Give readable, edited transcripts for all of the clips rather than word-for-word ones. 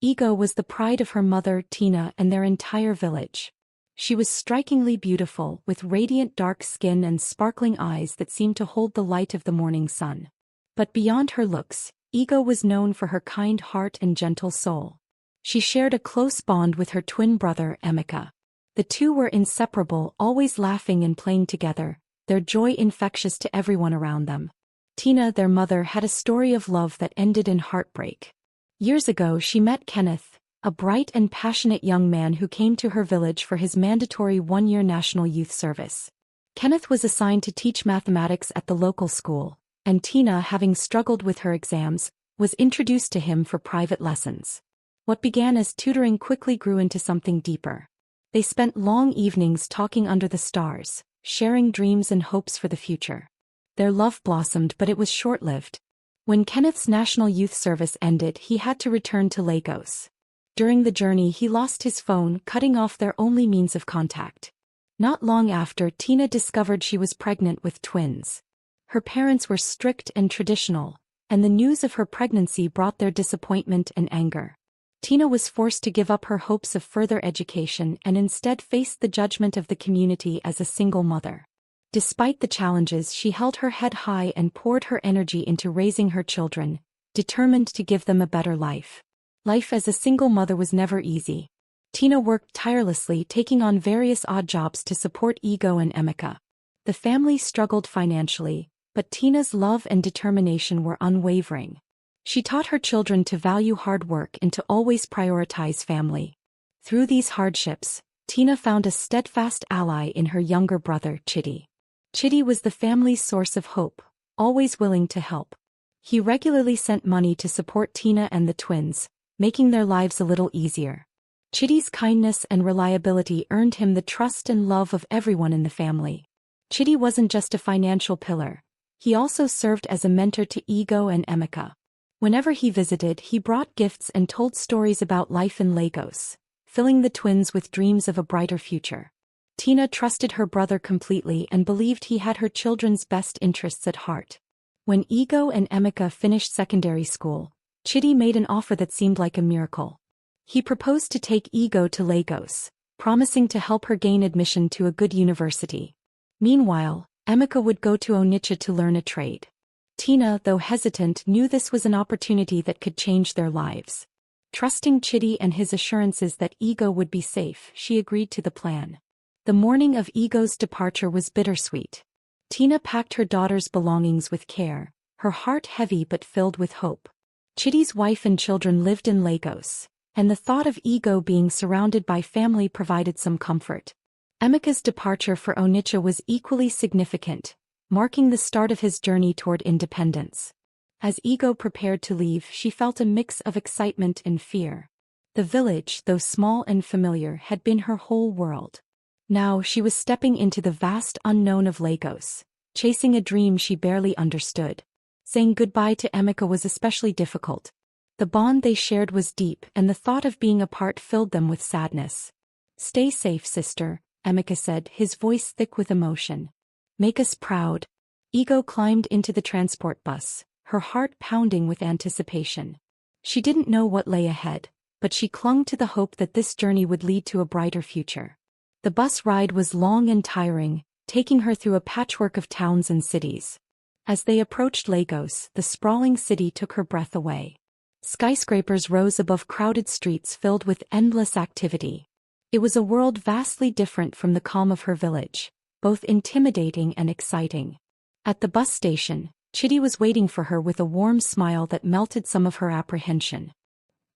Ego was the pride of her mother, Tina, and their entire village. She was strikingly beautiful, with radiant dark skin and sparkling eyes that seemed to hold the light of the morning sun. But beyond her looks, Ego was known for her kind heart and gentle soul. She shared a close bond with her twin brother, Emeka. The two were inseparable, always laughing and playing together, their joy infectious to everyone around them. Tina, their mother, had a story of love that ended in heartbreak. Years ago she met Kenneth, a bright and passionate young man who came to her village for his mandatory one-year national youth service. Kenneth was assigned to teach mathematics at the local school, and Tina, having struggled with her exams, was introduced to him for private lessons. What began as tutoring quickly grew into something deeper. They spent long evenings talking under the stars, sharing dreams and hopes for the future. Their love blossomed, but it was short-lived. When Kenneth's national youth service ended, he had to return to Lagos. During the journey he lost his phone, cutting off their only means of contact. Not long after, Tina discovered she was pregnant with twins. Her parents were strict and traditional, and the news of her pregnancy brought their disappointment and anger. Tina was forced to give up her hopes of further education and instead faced the judgment of the community as a single mother. Despite the challenges, she held her head high and poured her energy into raising her children, determined to give them a better life. Life as a single mother was never easy. Tina worked tirelessly, taking on various odd jobs to support Ego and Emeka. The family struggled financially, but Tina's love and determination were unwavering. She taught her children to value hard work and to always prioritize family. Through these hardships, Tina found a steadfast ally in her younger brother, Chidi. Chidi was the family's source of hope, always willing to help. He regularly sent money to support Tina and the twins, making their lives a little easier. Chidi's kindness and reliability earned him the trust and love of everyone in the family. Chidi wasn't just a financial pillar. He also served as a mentor to Ego and Emeka. Whenever he visited, he brought gifts and told stories about life in Lagos, filling the twins with dreams of a brighter future. Tina trusted her brother completely and believed he had her children's best interests at heart. When Ego and Emeka finished secondary school, Chidi made an offer that seemed like a miracle. He proposed to take Ego to Lagos, promising to help her gain admission to a good university. Meanwhile, Emeka would go to Onitsha to learn a trade. Tina, though hesitant, knew this was an opportunity that could change their lives. Trusting Chidi and his assurances that Ego would be safe, she agreed to the plan. The morning of Ego's departure was bittersweet. Tina packed her daughter's belongings with care, her heart heavy but filled with hope. Chidi's wife and children lived in Lagos, and the thought of Ego being surrounded by family provided some comfort. Emeka's departure for Onitsha was equally significant, marking the start of his journey toward independence. As Ego prepared to leave, she felt a mix of excitement and fear. The village, though small and familiar, had been her whole world. Now she was stepping into the vast unknown of Lagos, chasing a dream she barely understood. Saying goodbye to Emeka was especially difficult. The bond they shared was deep, and the thought of being apart filled them with sadness. "Stay safe, sister," Emeka said, his voice thick with emotion. "Make us proud." Ego climbed into the transport bus, her heart pounding with anticipation. She didn't know what lay ahead, but she clung to the hope that this journey would lead to a brighter future. The bus ride was long and tiring, taking her through a patchwork of towns and cities. As they approached Lagos, the sprawling city took her breath away. Skyscrapers rose above crowded streets filled with endless activity. It was a world vastly different from the calm of her village, both intimidating and exciting. At the bus station, Chidi was waiting for her with a warm smile that melted some of her apprehension.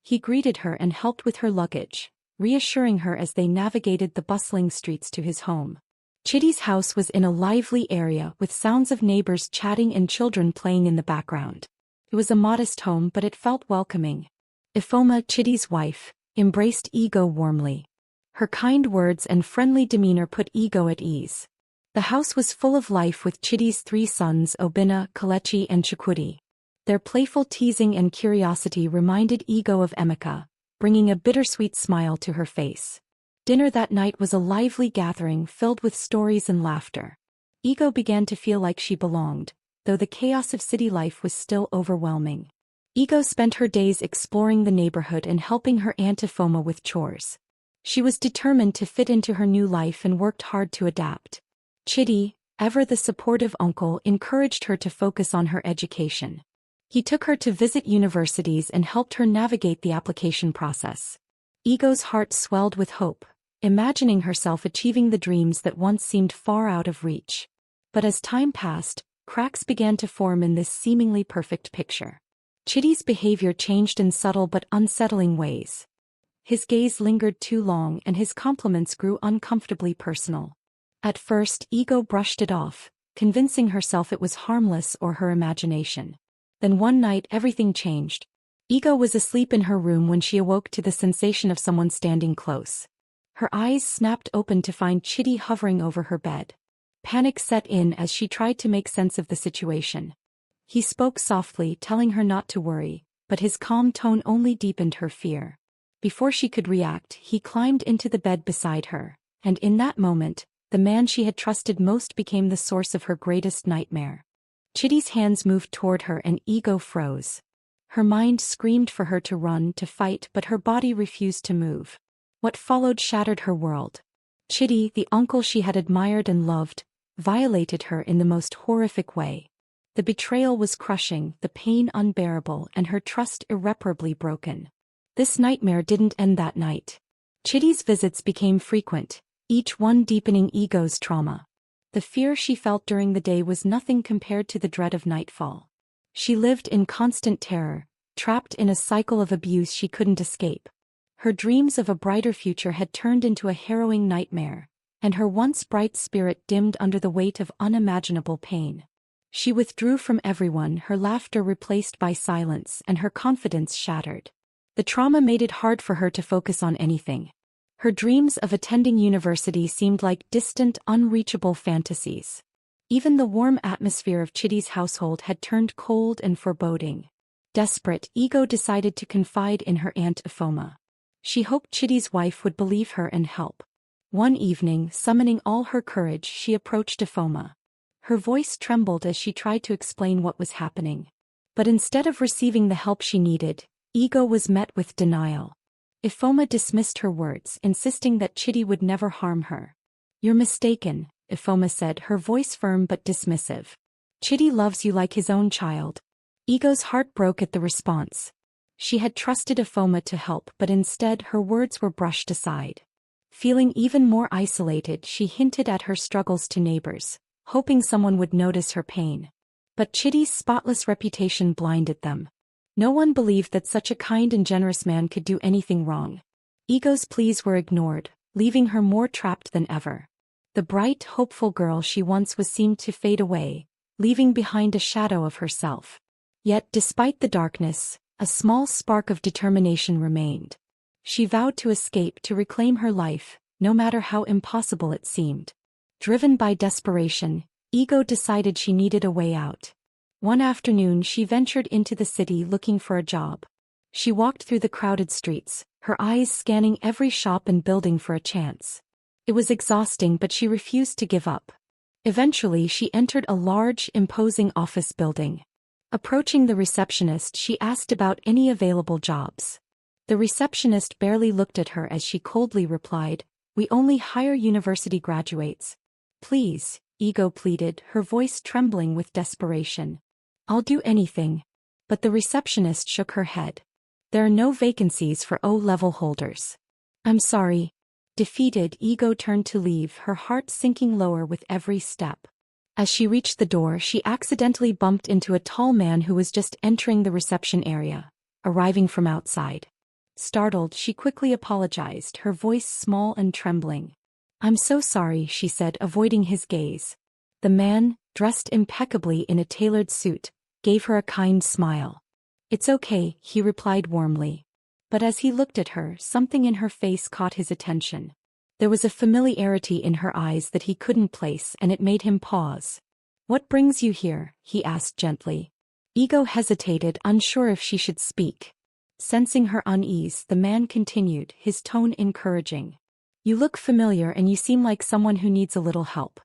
He greeted her and helped with her luggage, reassuring her as they navigated the bustling streets to his home. Chidi's house was in a lively area with sounds of neighbors chatting and children playing in the background. It was a modest home, but it felt welcoming. Ifoma, Chidi's wife, embraced Ego warmly. Her kind words and friendly demeanor put Ego at ease. The house was full of life with Chidi's 3 sons, Obinna, Kelechi and Chukwudi. Their playful teasing and curiosity reminded Ego of Emeka, bringing a bittersweet smile to her face. Dinner that night was a lively gathering filled with stories and laughter. Ego began to feel like she belonged, though the chaos of city life was still overwhelming. Ego spent her days exploring the neighborhood and helping her Aunt Ifoma with chores. She was determined to fit into her new life and worked hard to adapt. Chidi, ever the supportive uncle, encouraged her to focus on her education. He took her to visit universities and helped her navigate the application process. Ego's heart swelled with hope, imagining herself achieving the dreams that once seemed far out of reach. But as time passed, cracks began to form in this seemingly perfect picture. Chidi's behavior changed in subtle but unsettling ways. His gaze lingered too long and his compliments grew uncomfortably personal. At first, Ego brushed it off, convincing herself it was harmless or her imagination. Then one night everything changed. Ego was asleep in her room when she awoke to the sensation of someone standing close. Her eyes snapped open to find Chidi hovering over her bed. Panic set in as she tried to make sense of the situation. He spoke softly, telling her not to worry, but his calm tone only deepened her fear. Before she could react, he climbed into the bed beside her, and in that moment, the man she had trusted most became the source of her greatest nightmare. Chidi's hands moved toward her and Ego froze. Her mind screamed for her to run, to fight, but her body refused to move. What followed shattered her world. Chidi, the uncle she had admired and loved, violated her in the most horrific way. The betrayal was crushing, the pain unbearable, and her trust irreparably broken. This nightmare didn't end that night. Chidi's visits became frequent, each one deepening Ego's trauma. The fear she felt during the day was nothing compared to the dread of nightfall. She lived in constant terror, trapped in a cycle of abuse she couldn't escape. Her dreams of a brighter future had turned into a harrowing nightmare, and her once bright spirit dimmed under the weight of unimaginable pain. She withdrew from everyone, her laughter replaced by silence, and her confidence shattered. The trauma made it hard for her to focus on anything. Her dreams of attending university seemed like distant, unreachable fantasies. Even the warm atmosphere of Chidi's household had turned cold and foreboding. Desperate, Ego decided to confide in her Aunt Ifoma. She hoped Chidi's wife would believe her and help. One evening, summoning all her courage, she approached Ifoma. Her voice trembled as she tried to explain what was happening. But instead of receiving the help she needed, Ego was met with denial. Ifoma dismissed her words, insisting that Chidi would never harm her. "You're mistaken," Ifoma said, her voice firm but dismissive. "Chidi loves you like his own child." Ego's heart broke at the response. She had trusted Ifoma to help, but instead her words were brushed aside. Feeling even more isolated, she hinted at her struggles to neighbors, hoping someone would notice her pain. But Chidi's spotless reputation blinded them. No one believed that such a kind and generous man could do anything wrong. Ego's pleas were ignored, leaving her more trapped than ever. The bright, hopeful girl she once was seemed to fade away, leaving behind a shadow of herself. Yet, despite the darkness, a small spark of determination remained. She vowed to escape, to reclaim her life, no matter how impossible it seemed. Driven by desperation, Ego decided she needed a way out. One afternoon she ventured into the city looking for a job. She walked through the crowded streets, her eyes scanning every shop and building for a chance. It was exhausting, but she refused to give up. Eventually she entered a large, imposing office building. Approaching the receptionist, she asked about any available jobs. The receptionist barely looked at her as she coldly replied, "We only hire university graduates." "Please," Ego pleaded, her voice trembling with desperation. "I'll do anything." But the receptionist shook her head. "There are no vacancies for O-level holders." "I'm sorry." Defeated, Ego turned to leave, her heart sinking lower with every step. As she reached the door, she accidentally bumped into a tall man who was just entering the reception area, arriving from outside. Startled, she quickly apologized, her voice small and trembling. "I'm so sorry," she said, avoiding his gaze. The man, dressed impeccably in a tailored suit, gave her a kind smile. "It's okay," he replied warmly. But as he looked at her, something in her face caught his attention. There was a familiarity in her eyes that he couldn't place, and it made him pause. "What brings you here?" he asked gently. Ego hesitated, unsure if she should speak. Sensing her unease, the man continued, his tone encouraging. "You look familiar and you seem like someone who needs a little help.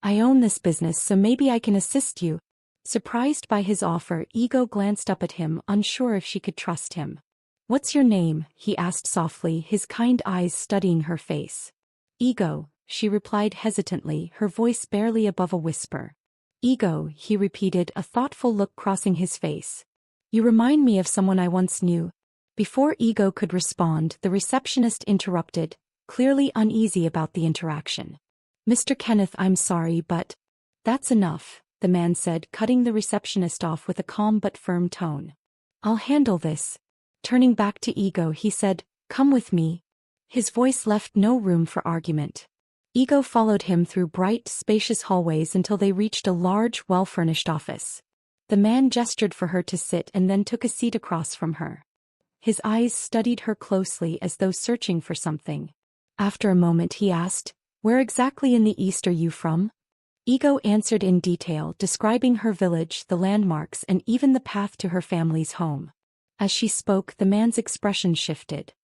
I own this business, so maybe I can assist you." Surprised by his offer, Ego glanced up at him, unsure if she could trust him. "What's your name?" he asked softly, his kind eyes studying her face. "Ego," she replied hesitantly, her voice barely above a whisper. "Ego," he repeated, a thoughtful look crossing his face. "You remind me of someone I once knew." Before Ego could respond, the receptionist interrupted, clearly uneasy about the interaction. "Mr. Kenneth, I'm sorry, but—" "That's enough," the man said, cutting the receptionist off with a calm but firm tone. "I'll handle this." Turning back to Ego, he said, "Come with me." His voice left no room for argument. Ego followed him through bright, spacious hallways until they reached a large, well-furnished office. The man gestured for her to sit and then took a seat across from her. His eyes studied her closely as though searching for something. After a moment he asked, "Where exactly in the East are you from?" Ego answered in detail, describing her village, the landmarks, and even the path to her family's home. As she spoke, the man's expression shifted.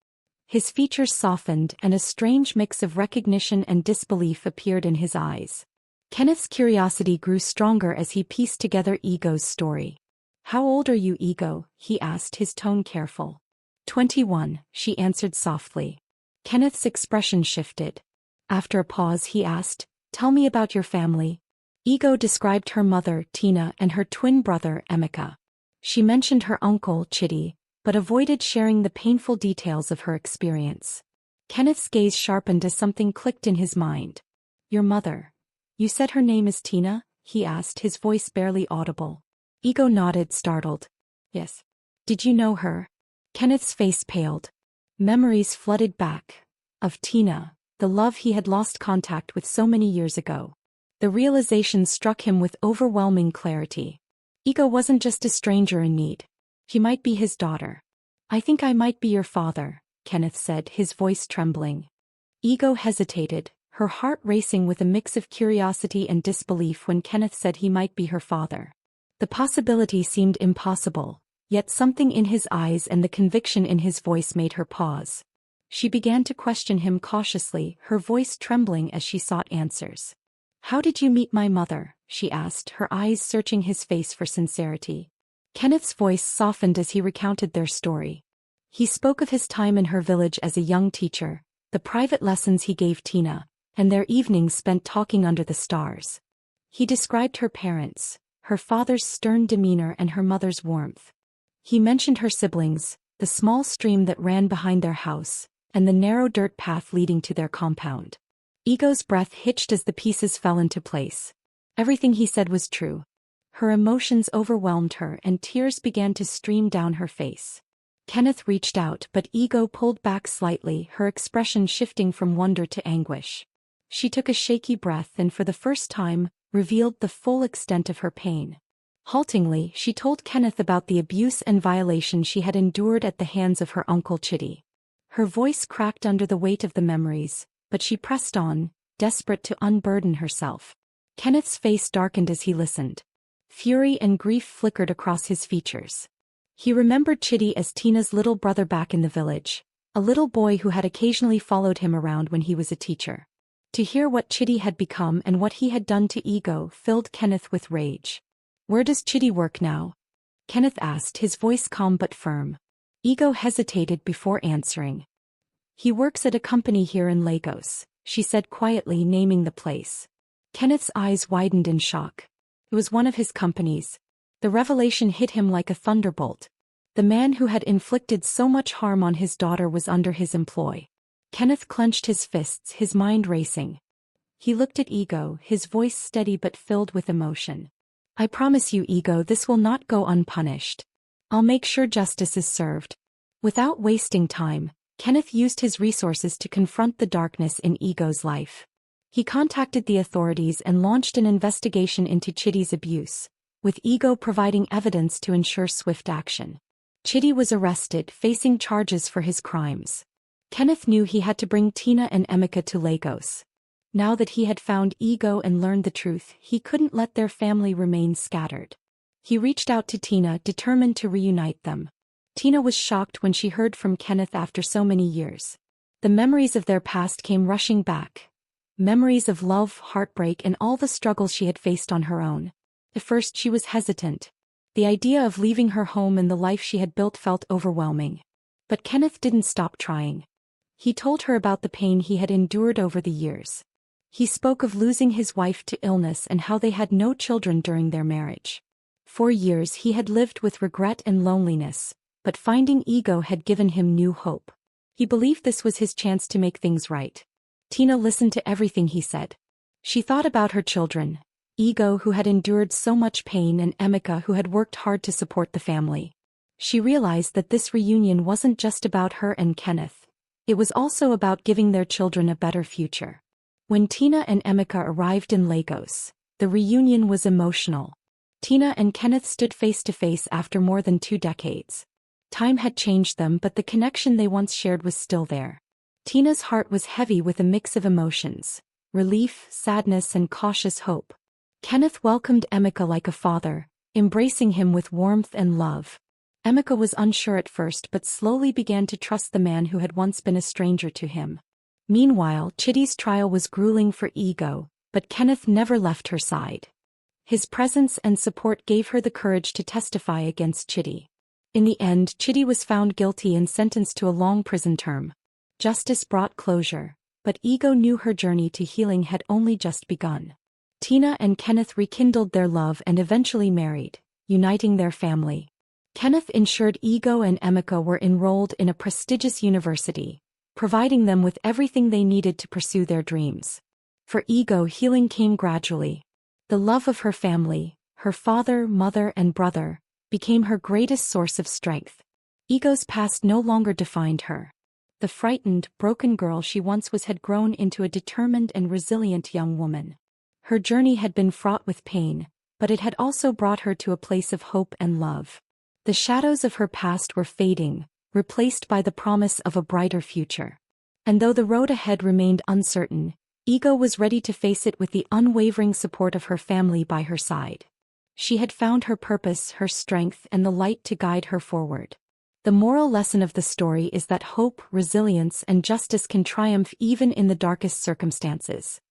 His features softened, and a strange mix of recognition and disbelief appeared in his eyes. Kenneth's curiosity grew stronger as he pieced together Ego's story. "How old are you, Ego?" he asked, his tone careful. 21, she answered softly. Kenneth's expression shifted. After a pause he asked, "Tell me about your family." Ego described her mother, Tina, and her twin brother, Emeka. She mentioned her uncle, Chitty, but avoided sharing the painful details of her experience. Kenneth's gaze sharpened as something clicked in his mind. "Your mother. You said her name is Tina?" he asked, his voice barely audible. Ego nodded, startled. "Yes." "Did you know her?" Kenneth's face paled. Memories flooded back. Of Tina, the love he had lost contact with so many years ago. The realization struck him with overwhelming clarity. Ego wasn't just a stranger in need. She might be his daughter. "I think I might be your father," Kenneth said, his voice trembling. Ego hesitated, her heart racing with a mix of curiosity and disbelief when Kenneth said he might be her father. The possibility seemed impossible, yet something in his eyes and the conviction in his voice made her pause. She began to question him cautiously, her voice trembling as she sought answers. "How did you meet my mother?" she asked, her eyes searching his face for sincerity. Kenneth's voice softened as he recounted their story. He spoke of his time in her village as a young teacher, the private lessons he gave Tina, and their evenings spent talking under the stars. He described her parents, her father's stern demeanor and her mother's warmth. He mentioned her siblings, the small stream that ran behind their house, and the narrow dirt path leading to their compound. Ego's breath hitched as the pieces fell into place. Everything he said was true. Her emotions overwhelmed her and tears began to stream down her face. Kenneth reached out, but Ego pulled back slightly, her expression shifting from wonder to anguish. She took a shaky breath and for the first time, revealed the full extent of her pain. Haltingly, she told Kenneth about the abuse and violation she had endured at the hands of her uncle Chitty. Her voice cracked under the weight of the memories, but she pressed on, desperate to unburden herself. Kenneth's face darkened as he listened. Fury and grief flickered across his features. He remembered Chitty as Tina's little brother back in the village, a little boy who had occasionally followed him around when he was a teacher. To hear what Chitty had become and what he had done to Ego filled Kenneth with rage. "Where does Chitty work now?" Kenneth asked, his voice calm but firm. Ego hesitated before answering. "He works at a company here in Lagos," she said quietly, naming the place. Kenneth's eyes widened in shock. It was one of his companies. The revelation hit him like a thunderbolt. The man who had inflicted so much harm on his daughter was under his employ. Kenneth clenched his fists, his mind racing. He looked at Ego, his voice steady but filled with emotion. "I promise you, Ego, this will not go unpunished. I'll make sure justice is served." Without wasting time, Kenneth used his resources to confront the darkness in Ego's life. He contacted the authorities and launched an investigation into Chitty's abuse, with Ego providing evidence to ensure swift action. Chitty was arrested, facing charges for his crimes. Kenneth knew he had to bring Tina and Emeka to Lagos. Now that he had found Ego and learned the truth, he couldn't let their family remain scattered. He reached out to Tina, determined to reunite them. Tina was shocked when she heard from Kenneth after so many years. The memories of their past came rushing back. Memories of love, heartbreak, and all the struggles she had faced on her own. At first she was hesitant. The idea of leaving her home and the life she had built felt overwhelming. But Kenneth didn't stop trying. He told her about the pain he had endured over the years. He spoke of losing his wife to illness and how they had no children during their marriage. For years he had lived with regret and loneliness, but finding Ego had given him new hope. He believed this was his chance to make things right. Tina listened to everything he said. She thought about her children, Ego who had endured so much pain and Emeka who had worked hard to support the family. She realized that this reunion wasn't just about her and Kenneth. It was also about giving their children a better future. When Tina and Emeka arrived in Lagos, the reunion was emotional. Tina and Kenneth stood face to face after more than 2 decades. Time had changed them, but the connection they once shared was still there. Tina's heart was heavy with a mix of emotions: relief, sadness, and cautious hope. Kenneth welcomed Emeka like a father, embracing him with warmth and love. Emeka was unsure at first but slowly began to trust the man who had once been a stranger to him. Meanwhile, Chidi's trial was grueling for Ego, but Kenneth never left her side. His presence and support gave her the courage to testify against Chidi. In the end, Chidi was found guilty and sentenced to a long prison term. Justice brought closure, but Ego knew her journey to healing had only just begun. Tina and Kenneth rekindled their love and eventually married, uniting their family. Kenneth ensured Ego and Emeka were enrolled in a prestigious university, providing them with everything they needed to pursue their dreams. For Ego, healing came gradually. The love of her family, her father, mother, and brother, became her greatest source of strength. Ego's past no longer defined her. The frightened, broken girl she once was had grown into a determined and resilient young woman. Her journey had been fraught with pain, but it had also brought her to a place of hope and love. The shadows of her past were fading, replaced by the promise of a brighter future. And though the road ahead remained uncertain, Ego was ready to face it with the unwavering support of her family by her side. She had found her purpose, her strength, and the light to guide her forward. The moral lesson of the story is that hope, resilience, and justice can triumph even in the darkest circumstances.